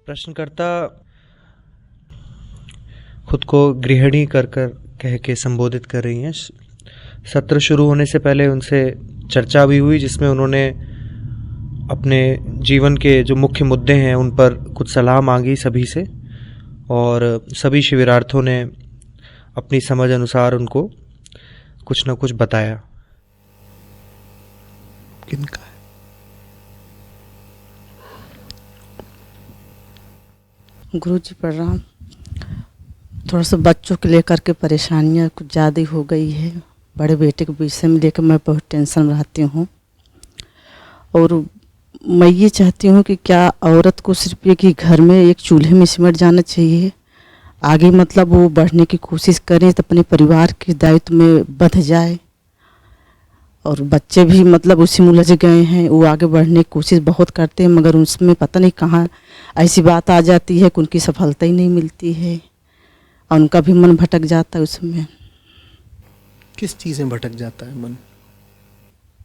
प्रश्नकर्ता खुद को गृहिणी कर कह के संबोधित कर रही हैं। सत्र शुरू होने से पहले उनसे चर्चा भी हुई, जिसमें उन्होंने अपने जीवन के जो मुख्य मुद्दे हैं उन पर कुछ सलाह मांगी सभी से, और सभी शिविरार्थियों ने अपनी समझ अनुसार उनको कुछ न कुछ बताया। किनका है? गुरुजी प्रणाम। थोड़ा सा बच्चों को लेकर के परेशानियां कुछ ज़्यादा हो गई है। बड़े बेटे के विषय में लेकर मैं बहुत टेंशन में रहती हूँ, और मैं ये चाहती हूँ कि क्या औरत को सिर्फ एक ही घर में एक चूल्हे में सिमट जाना चाहिए? आगे मतलब वो बढ़ने की कोशिश करें तो अपने परिवार के दायित्व में बंध जाए, और बच्चे भी मतलब उसी में उलझ गए हैं। वो आगे बढ़ने की कोशिश बहुत करते हैं, मगर उसमें पता नहीं कहाँ ऐसी बात आ जाती है कि उनकी सफलता ही नहीं मिलती है, और उनका भी मन भटक जाता है उसमें। किस चीज़ में भटक जाता है मन?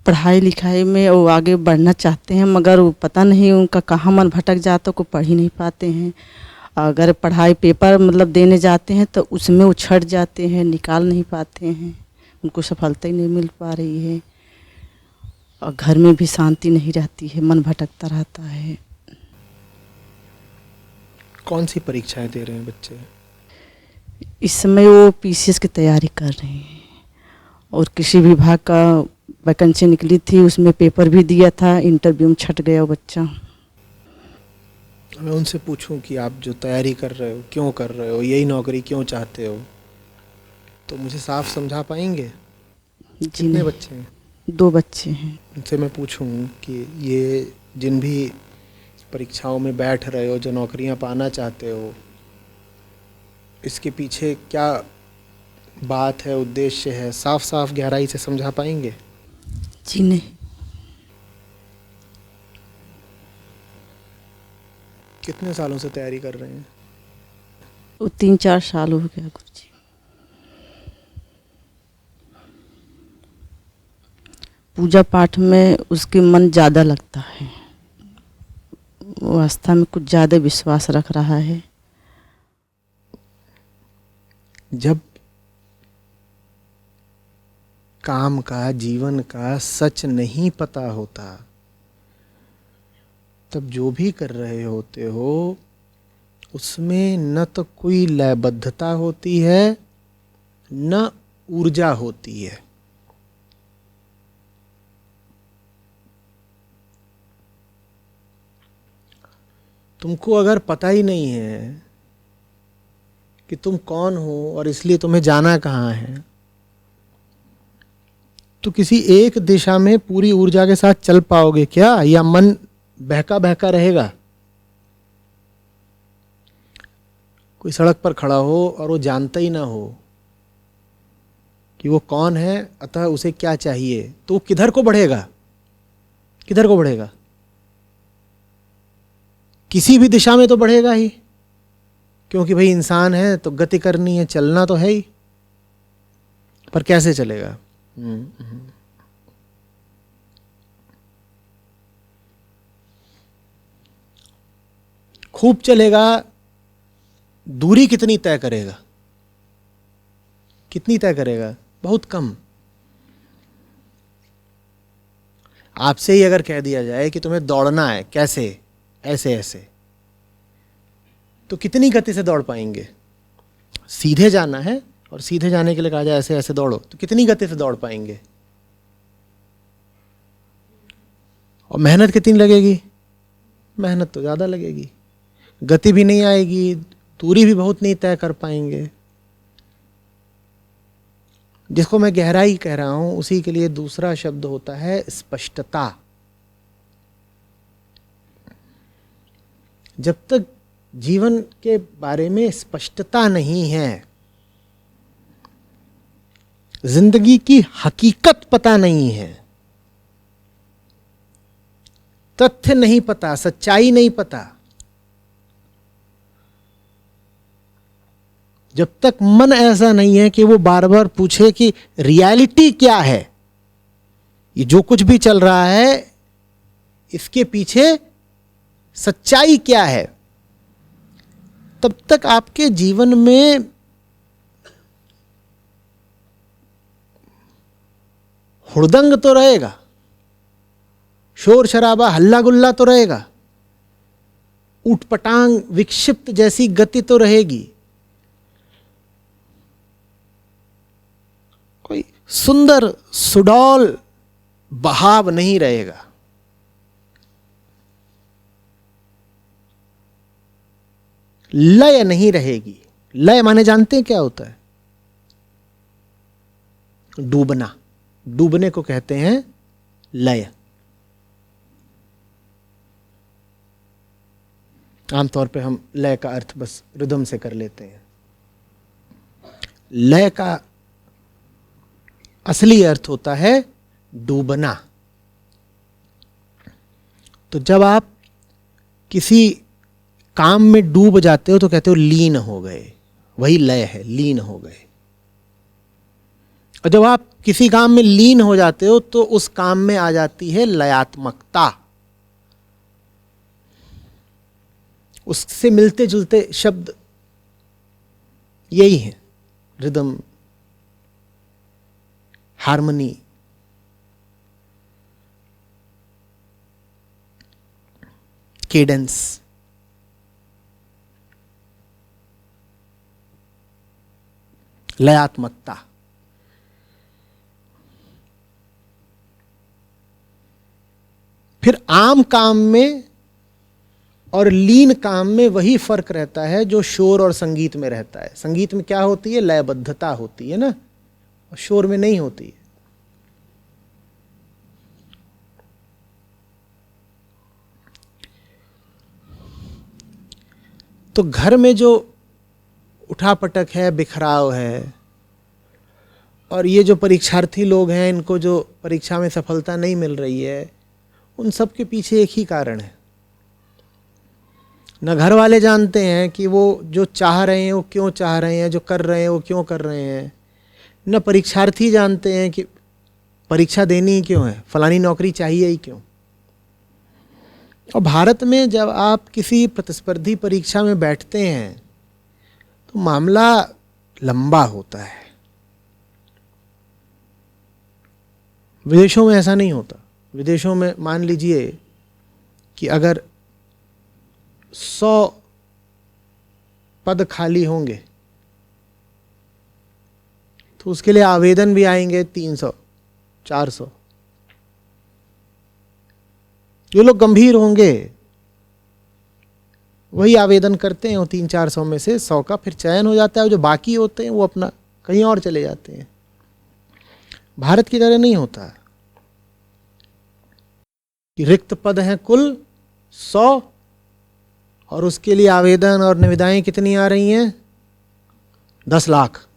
पढ़ाई लिखाई में वो आगे बढ़ना चाहते हैं, मगर वो पता नहीं उनका कहाँ मन भटक जाता, को पढ़ ही नहीं पाते हैं। अगर पढ़ाई पेपर मतलब देने जाते हैं तो उसमें वो छट जाते हैं, निकाल नहीं पाते हैं, उनको सफलता ही नहीं मिल पा रही है, और घर में भी शांति नहीं रहती है, मन भटकता रहता है। कौन सी परीक्षाएं दे रहे हैं बच्चे? इस समय वो पीसीएस की तैयारी कर रहे हैं, और कृषि विभाग का वैकेंसी निकली थी, उसमें पेपर भी दिया था, इंटरव्यू में छट गया वो बच्चा। मैं उनसे पूछूं कि आप जो तैयारी कर रहे हो क्यों कर रहे हो, यही नौकरी क्यों चाहते हो, तो मुझे साफ समझा पाएंगे? कितने बच्चे हैं? 2 बच्चे हैं। उनसे मैं पूछूं कि ये जिन भी परीक्षाओं में बैठ रहे हो, जो नौकरियां पाना चाहते हो, इसके पीछे क्या बात है, उद्देश्य है, साफ साफ गहराई से समझा पाएंगे? जी नहीं। कितने सालों से तैयारी कर रहे हैं? वो 3-4 साल हो गया गुरुजी। पूजा पाठ में उसके मन ज़्यादा लगता है, वो आस्था में कुछ ज़्यादा विश्वास रख रहा है। जब काम का, जीवन का सच नहीं पता होता, तब जो भी कर रहे होते हो उसमें न तो कोई लयबद्धता होती है, न ऊर्जा होती है। तुमको अगर पता ही नहीं है कि तुम कौन हो और इसलिए तुम्हें जाना कहाँ है, तो किसी एक दिशा में पूरी ऊर्जा के साथ चल पाओगे क्या, या मन बहका बहका रहेगा? कोई सड़क पर खड़ा हो और वो जानता ही ना हो कि वो कौन है, अतः उसे क्या चाहिए, तो वो किधर को बढ़ेगा? किधर को बढ़ेगा? किसी भी दिशा में तो बढ़ेगा ही, क्योंकि भाई इंसान है तो गति करनी है, चलना तो है ही, पर कैसे चलेगा? खूब चलेगा, दूरी कितनी तय करेगा? कितनी तय करेगा? बहुत कम। आपसे ही अगर कह दिया जाए कि तुम्हें दौड़ना है, कैसे, ऐसे ऐसे, तो कितनी गति से दौड़ पाएंगे? सीधे जाना है और सीधे जाने के लिए कहा जाए ऐसे ऐसे दौड़ो, तो कितनी गति से दौड़ पाएंगे? और मेहनत कितनी लगेगी? मेहनत तो ज़्यादा लगेगी, गति भी नहीं आएगी, दूरी भी बहुत नहीं तय कर पाएंगे। जिसको मैं गहराई कह रहा हूं, उसी के लिए दूसरा शब्द होता है स्पष्टता। जब तक जीवन के बारे में स्पष्टता नहीं है, जिंदगी की हकीकत पता नहीं है, तथ्य नहीं पता, सच्चाई नहीं पता, जब तक मन ऐसा नहीं है कि वो बार बार पूछे कि रियलिटी क्या है, ये जो कुछ भी चल रहा है इसके पीछे सच्चाई क्या है, तब तक आपके जीवन में हुड़दंग तो रहेगा, शोर शराबा हल्ला गुल्ला तो रहेगा, ऊटपटांग विक्षिप्त जैसी गति तो रहेगी, कोई सुंदर सुडौल बहाव नहीं रहेगा। लय नहीं रहेगी। लय माने जानते हैं क्या होता है? डूबना। डूबने को कहते हैं लय। आमतौर पे हम लय का अर्थ बस रिदम से कर लेते हैं। लय का असली अर्थ होता है डूबना। तो जब आप किसी काम में डूब जाते हो तो कहते हो लीन हो गए, वही लय है, लीन हो गए। और जब आप किसी काम में लीन हो जाते हो तो उस काम में आ जाती है लयात्मकता। उससे मिलते जुलते शब्द यही हैं, रिदम, हार्मनी। केडेंस। लयात्मकता। फिर आम काम में और लीन काम में वही फर्क रहता है जो शोर और संगीत में रहता है। संगीत में क्या होती है? लयबद्धता होती है ना, और शोर में नहीं होती है। तो घर में जो उठापटक है, बिखराव है, और ये जो परीक्षार्थी लोग हैं, इनको जो परीक्षा में सफलता नहीं मिल रही है, उन सब के पीछे एक ही कारण है। न घर वाले जानते हैं कि वो जो चाह रहे हैं वो क्यों चाह रहे हैं, जो कर रहे हैं वो क्यों कर रहे हैं। न परीक्षार्थी जानते हैं कि परीक्षा देनी ही क्यों है, फलानी नौकरी चाहिए ही क्यों। और भारत में जब आप किसी प्रतिस्पर्धी परीक्षा में बैठते हैं तो मामला लंबा होता है। विदेशों में ऐसा नहीं होता। विदेशों में मान लीजिए कि अगर 100 पद खाली होंगे तो उसके लिए आवेदन भी आएंगे 300, 400। जो लोग गंभीर होंगे वही आवेदन करते हैं, 300-400 में से 100 का फिर चयन हो जाता है। जो बाकी होते हैं वो अपना कहीं और चले जाते हैं। भारत की तरह नहीं होता कि रिक्त पद हैं कुल 100 और उसके लिए आवेदन और निविदाएं कितनी आ रही हैं? 10 लाख।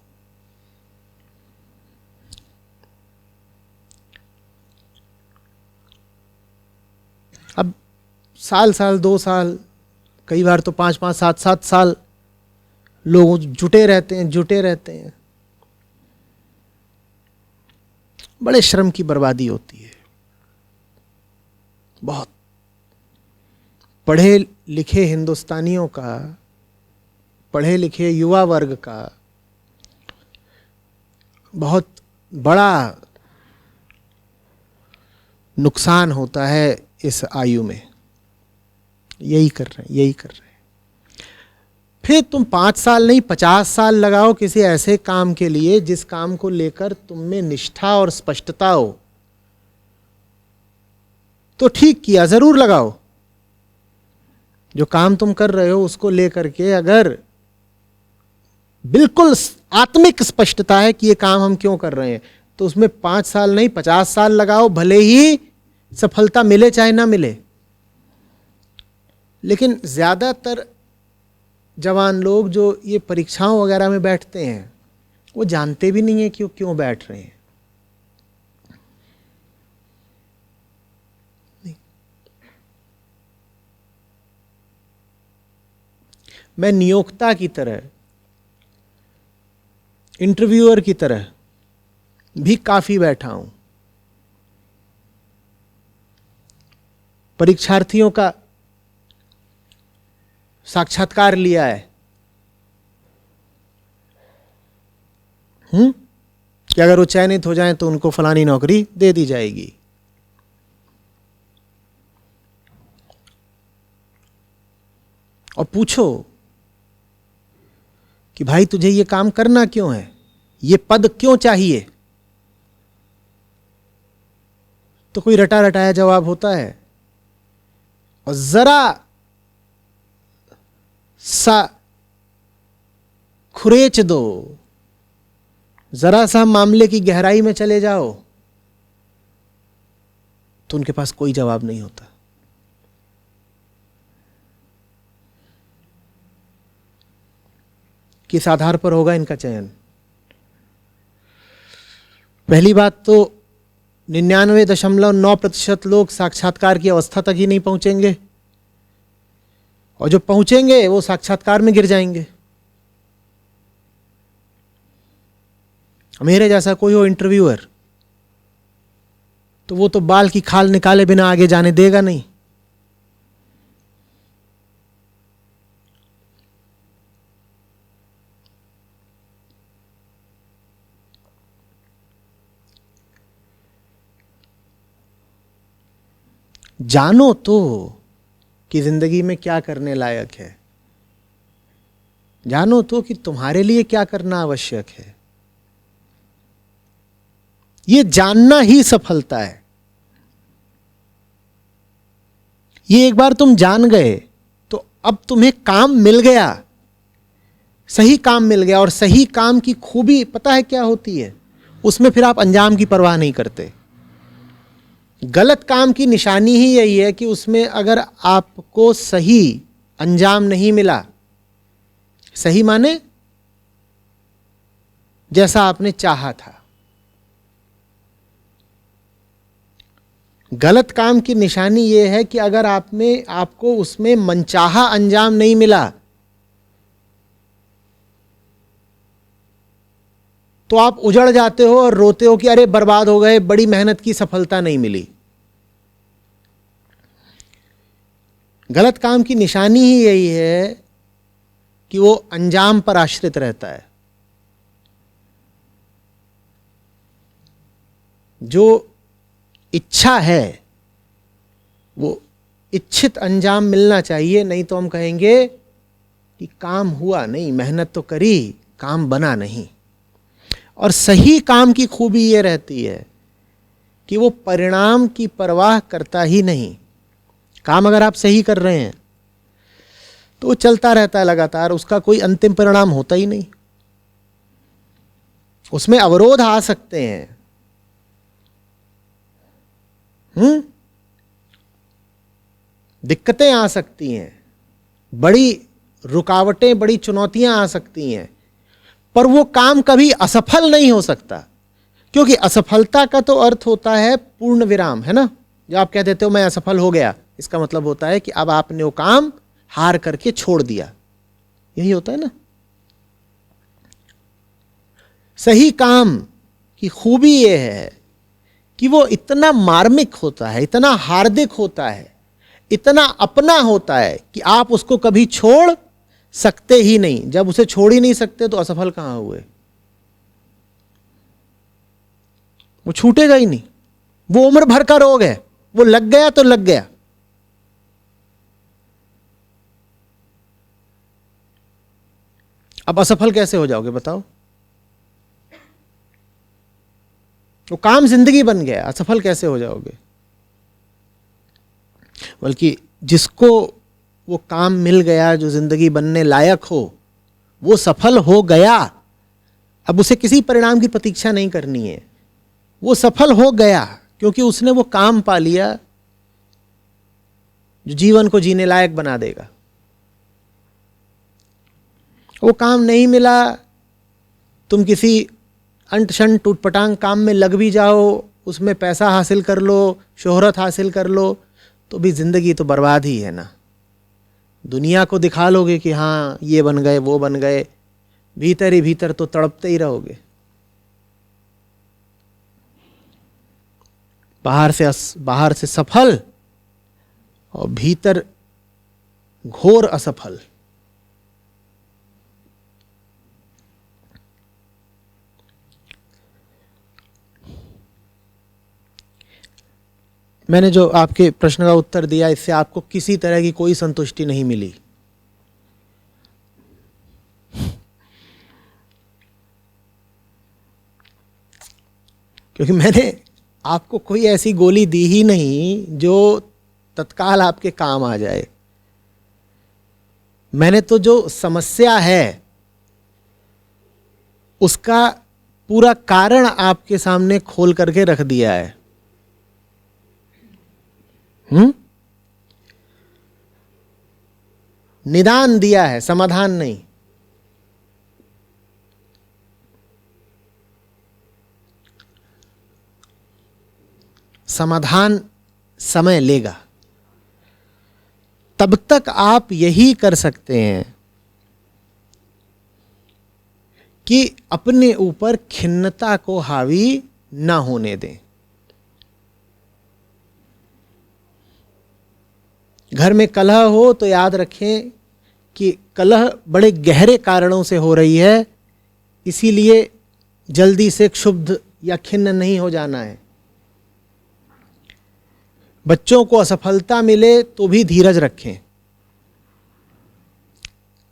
अब साल 2 साल, कई बार तो 5-5, 7-7 साल लोग जुटे रहते हैं। बड़े श्रम की बर्बादी होती है। बहुत पढ़े लिखे हिंदुस्तानियों का, पढ़े लिखे युवा वर्ग का बहुत बड़ा नुकसान होता है इस आयु में। यही कर रहे हैं। फिर तुम 5 साल नहीं 50 साल लगाओ किसी ऐसे काम के लिए जिस काम को लेकर तुम में निष्ठा और स्पष्टता हो, तो ठीक किया, जरूर लगाओ। जो काम तुम कर रहे हो उसको लेकर के अगर बिल्कुल आत्मिक स्पष्टता है कि ये काम हम क्यों कर रहे हैं, तो उसमें 5 साल नहीं 50 साल लगाओ, भले ही सफलता मिले चाहे ना मिले। लेकिन ज्यादातर जवान लोग जो ये परीक्षाओं वगैरह में बैठते हैं वो जानते भी नहीं है कि वो क्यों बैठ रहे हैं। नहीं। मैं नियोक्ता की तरह, इंटरव्यूअर की तरह भी काफी बैठा हूं। परीक्षार्थियों का साक्षात्कार लिया है कि अगर वो चयनित हो जाएं तो उनको फलानी नौकरी दे दी जाएगी। और पूछो कि भाई तुझे ये काम करना क्यों है, ये पद क्यों चाहिए, तो कोई रटा रटाया जवाब होता है। और जरा सा खुरेच दो, जरा सा मामले की गहराई में चले जाओ तो उनके पास कोई जवाब नहीं होता। किस आधार पर होगा इनका चयन? पहली बात तो 99.9% लोग साक्षात्कार की अवस्था तक ही नहीं पहुंचेंगे, और जो पहुंचेंगे वो साक्षात्कार में गिर जाएंगे। मेरे जैसा कोई हो इंटरव्यूअर, तो वो तो बाल की खाल निकाले बिना आगे जाने देगा नहीं। जानो तो कि जिंदगी में क्या करने लायक है, जानो तो कि तुम्हारे लिए क्या करना आवश्यक है। ये जानना ही सफलता है। ये एक बार तुम जान गए तो अब तुम्हें काम मिल गया, सही काम मिल गया। और सही काम की खूबी पता है क्या होती है? उसमें फिर आप अंजाम की परवाह नहीं करते। गलत काम की निशानी ही यही है कि उसमें अगर आपको सही अंजाम नहीं मिला, सही माने जैसा आपने चाहा था, गलत काम की निशानी यह है कि अगर आपको उसमें मनचाहा अंजाम नहीं मिला तो आप उजड़ जाते हो और रोते हो कि अरे बर्बाद हो गए, बड़ी मेहनत की सफलता नहीं मिली। गलत काम की निशानी ही यही है कि वो अंजाम पर आश्रित रहता है। जो इच्छा है वो इच्छित अंजाम मिलना चाहिए, नहीं तो हम कहेंगे कि काम हुआ नहीं, मेहनत तो करी, काम बना नहीं। और सही काम की खूबी ये रहती है कि वो परिणाम की परवाह करता ही नहीं। काम अगर आप सही कर रहे हैं तो वो चलता रहता है लगातार, उसका कोई अंतिम परिणाम होता ही नहीं। उसमें अवरोध आ सकते हैं, दिक्कतें आ सकती हैं, बड़ी रुकावटें, बड़ी चुनौतियां आ सकती हैं, पर वो काम कभी असफल नहीं हो सकता। क्योंकि असफलता का तो अर्थ होता है पूर्ण विराम, है ना। जब आप कह देते हो मैं असफल हो गया, इसका मतलब होता है कि अब आपने वो काम हार करके छोड़ दिया, यही होता है ना। सही काम की खूबी ये है कि वो इतना मार्मिक होता है, इतना हार्दिक होता है, इतना अपना होता है कि आप उसको कभी छोड़ सकते ही नहीं। जब उसे छोड़ ही नहीं सकते तो असफल कहां हुए? वो छूटेगा ही नहीं। वो उम्र भर का रोग है, वो लग गया तो लग गया। अब असफल कैसे हो जाओगे बताओ? वो काम जिंदगी बन गया, असफल कैसे हो जाओगे? बल्कि जिसको वो काम मिल गया जो जिंदगी बनने लायक हो, वो सफल हो गया। अब उसे किसी परिणाम की प्रतीक्षा नहीं करनी है, वो सफल हो गया क्योंकि उसने वो काम पा लिया जो जीवन को जीने लायक बना देगा। वो काम नहीं मिला, तुम किसी अंट-शंट टूटपटांग काम में लग भी जाओ, उसमें पैसा हासिल कर लो, शोहरत हासिल कर लो, तो भी जिंदगी तो बर्बाद ही है ना। दुनिया को दिखा लोगे कि हाँ ये बन गए वो बन गए, भीतर ही भीतर तो तड़पते ही रहोगे। बाहर से सफल और भीतर घोर असफल। मैंने जो आपके प्रश्न का उत्तर दिया, इससे आपको किसी तरह की कोई संतुष्टि नहीं मिली। क्योंकि मैंने आपको कोई ऐसी गोली दी ही नहीं जो तत्काल आपके काम आ जाए। मैंने तो जो समस्या है उसका पूरा कारण आपके सामने खोल करके रख दिया है। निदान दिया है, समाधान नहीं। समाधान समय लेगा। तब तक आप यही कर सकते हैं कि अपने ऊपर खिन्नता को हावी ना होने दें। घर में कलह हो तो याद रखें कि कलह बड़े गहरे कारणों से हो रही है, इसीलिए जल्दी से क्षुब्ध या खिन्न नहीं हो जाना है। बच्चों को असफलता मिले तो भी धीरज रखें।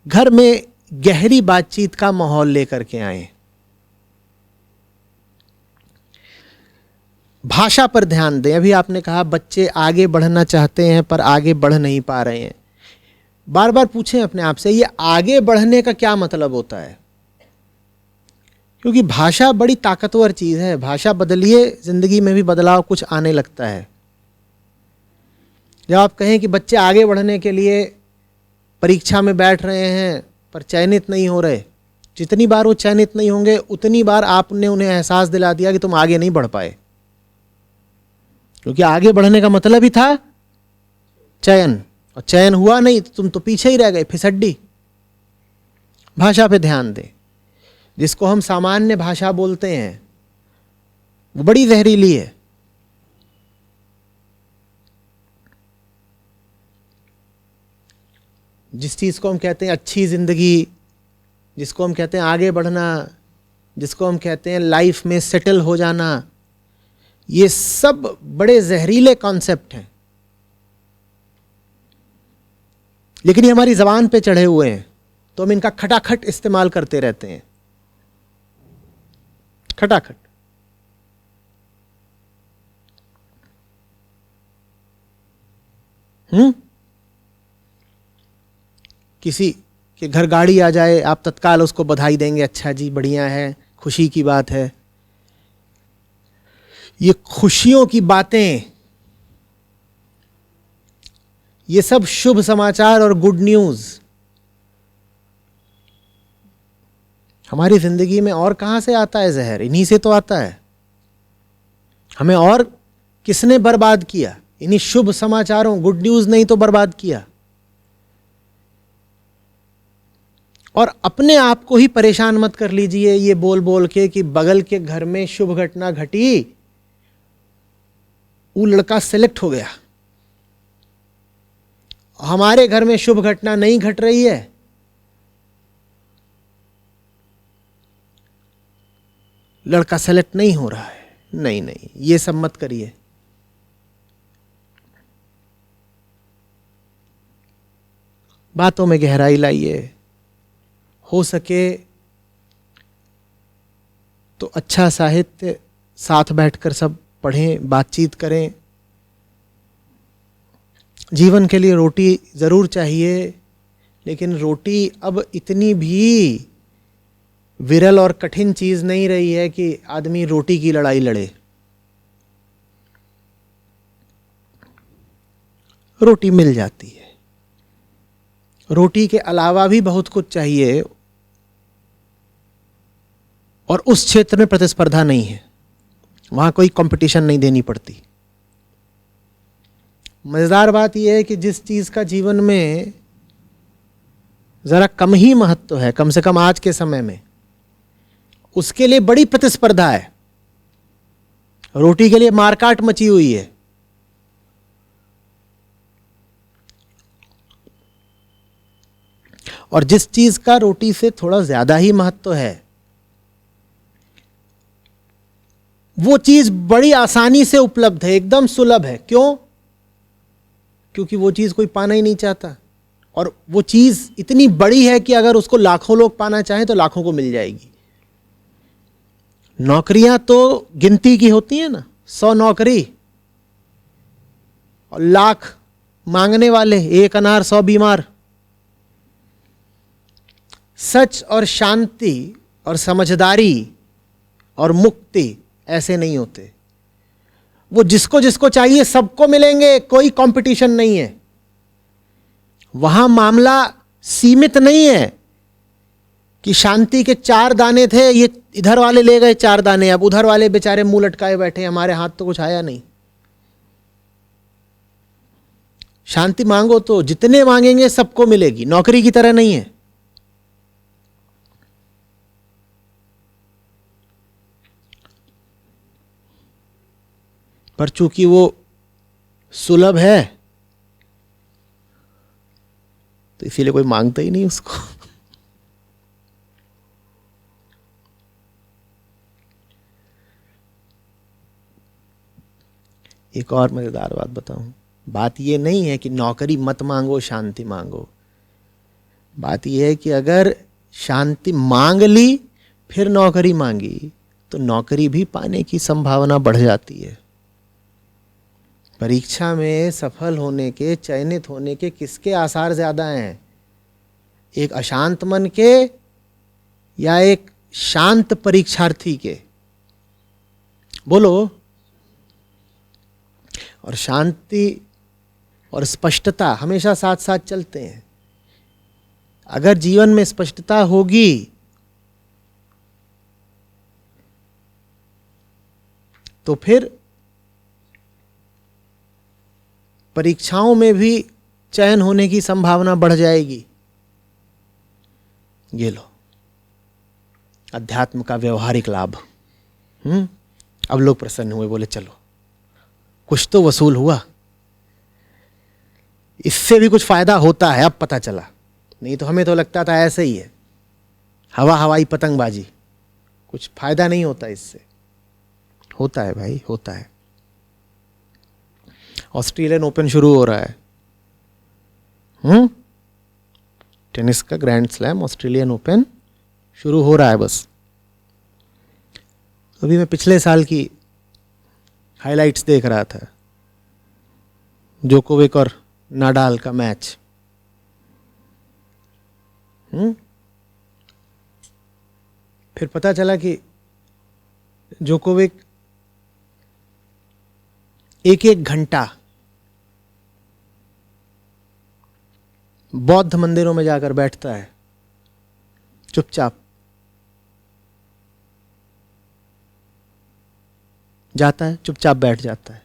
घर में गहरी बातचीत का माहौल लेकर के आएं। भाषा पर ध्यान दें। अभी आपने कहा बच्चे आगे बढ़ना चाहते हैं पर आगे बढ़ नहीं पा रहे हैं। बार बार पूछें अपने आप से, ये आगे बढ़ने का क्या मतलब होता है? क्योंकि भाषा बड़ी ताकतवर चीज है। भाषा बदलिए, जिंदगी में भी बदलाव कुछ आने लगता है। जब आप कहें कि बच्चे आगे बढ़ने के लिए परीक्षा में बैठ रहे हैं पर चयनित नहीं हो रहे, जितनी बार वो चयनित नहीं होंगे उतनी बार आपने उन्हें एहसास दिला दिया कि तुम आगे नहीं बढ़ पाए। क्योंकि आगे बढ़ने का मतलब ही था चयन, और चयन हुआ नहीं तो तुम तो पीछे ही रह गए, फिसड्डी। भाषा पे ध्यान दें। जिसको हम सामान्य भाषा बोलते हैं वो बड़ी जहरीली है। जिस चीज को हम कहते हैं अच्छी जिंदगी, जिसको हम कहते हैं आगे बढ़ना, जिसको हम कहते हैं लाइफ में सेटल हो जाना, ये सब बड़े जहरीले कॉन्सेप्ट हैं। लेकिन ये हमारी जबान पे चढ़े हुए हैं तो हम इनका खटाखट इस्तेमाल करते रहते हैं। खटाखट। किसी के घर गाड़ी आ जाए, आप तत्काल उसको बधाई देंगे, अच्छा जी बढ़िया है, खुशी की बात है। ये खुशियों की बातें, ये सब शुभ समाचार और गुड न्यूज हमारी जिंदगी में और कहां से आता है जहर? इन्हीं से तो आता है। हमें और किसने बर्बाद किया? इन्हीं शुभ समाचारों, गुड न्यूज नहीं तो बर्बाद किया। और अपने आप को ही परेशान मत कर लीजिए ये बोल बोल के कि बगल के घर में शुभ घटना घटी, वो लड़का सेलेक्ट हो गया, हमारे घर में शुभ घटना नहीं घट रही है। लड़का सेलेक्ट नहीं हो रहा है। नहीं नहीं, ये सब मत करिए। बातों में गहराई लाइए। हो सके तो अच्छा साहित्य साथ बैठकर सब पढ़ें, बातचीत करें। जीवन के लिए रोटी ज़रूर चाहिए, लेकिन रोटी अब इतनी भी विरल और कठिन चीज़ नहीं रही है कि आदमी रोटी की लड़ाई लड़े। रोटी मिल जाती है। रोटी के अलावा भी बहुत कुछ चाहिए, और उस क्षेत्र में प्रतिस्पर्धा नहीं है, वहां कोई कंपटीशन नहीं देनी पड़ती। मजेदार बात यह है कि जिस चीज का जीवन में जरा कम ही महत्व है, कम से कम आज के समय में, उसके लिए बड़ी प्रतिस्पर्धा है। रोटी के लिए मारकाट मची हुई है। और जिस चीज का रोटी से थोड़ा ज्यादा ही महत्व है, वो चीज बड़ी आसानी से उपलब्ध है, एकदम सुलभ है। क्यों? क्योंकि वो चीज कोई पाना ही नहीं चाहता, और वो चीज इतनी बड़ी है कि अगर उसको लाखों लोग पाना चाहें तो लाखों को मिल जाएगी। नौकरियां तो गिनती की होती है ना, 100 नौकरी और लाख मांगने वाले, 1 अनार 100 बीमार। सच और शांति और समझदारी और मुक्ति ऐसे नहीं होते। वो जिसको जिसको चाहिए सबको मिलेंगे, कोई कंपटीशन नहीं है। वहां मामला सीमित नहीं है कि शांति के 4 दाने थे, ये इधर वाले ले गए 4 दाने, अब उधर वाले बेचारे मुंह लटकाए बैठे, हमारे हाथ तो कुछ आया नहीं। शांति मांगो तो जितने मांगेंगे सबको मिलेगी, नौकरी की तरह नहीं है। पर चूंकि वो सुलभ है तो इसीलिए कोई मांगता ही नहीं उसको। एक और मजेदार बात बताऊं, बात ये नहीं है कि नौकरी मत मांगो, शांति मांगो। बात यह है कि अगर शांति मांग ली फिर नौकरी मांगी तो नौकरी भी पाने की संभावना बढ़ जाती है। परीक्षा में सफल होने के, चयनित होने के किसके आसार ज्यादा हैं? एक अशांत मन के या एक शांत परीक्षार्थी के? बोलो। और शांति और स्पष्टता हमेशा साथ साथ चलते हैं। अगर जीवन में स्पष्टता होगी तो फिर परीक्षाओं में भी चयन होने की संभावना बढ़ जाएगी। ये लो अध्यात्म का व्यवहारिक लाभ। अब लोग प्रसन्न हुए, बोले चलो कुछ तो वसूल हुआ, इससे भी कुछ फायदा होता है। अब पता चला, नहीं तो हमें तो लगता था ऐसे ही है, हवाई पतंगबाजी, कुछ फायदा नहीं होता इससे। होता है भाई, होता है। ऑस्ट्रेलियन ओपन शुरू हो रहा है। टेनिस का ग्रैंड स्लैम ऑस्ट्रेलियन ओपन शुरू हो रहा है। बस अभी मैं पिछले साल की हाइलाइट्स देख रहा था, जोकोविक और नाडाल का मैच। फिर पता चला कि जोकोविक 1-1 घंटा बौद्ध मंदिरों में जाकर बैठता है, चुपचाप जाता है, चुपचाप बैठ जाता है,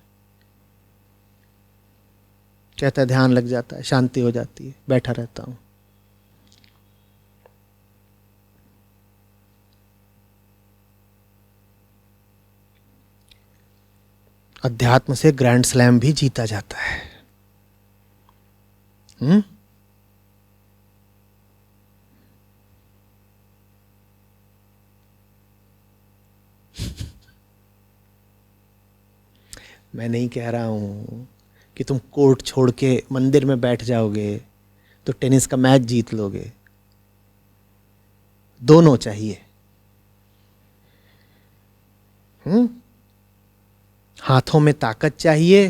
कहता है ध्यान लग जाता है, शांति हो जाती है, बैठा रहता हूं। अध्यात्म से ग्रैंड स्लैम भी जीता जाता है। मैं नहीं कह रहा हूं कि तुम कोर्ट छोड़ के मंदिर में बैठ जाओगे तो टेनिस का मैच जीत लोगे। दोनों चाहिए। हाथों में ताकत चाहिए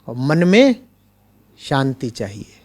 और मन में शांति चाहिए।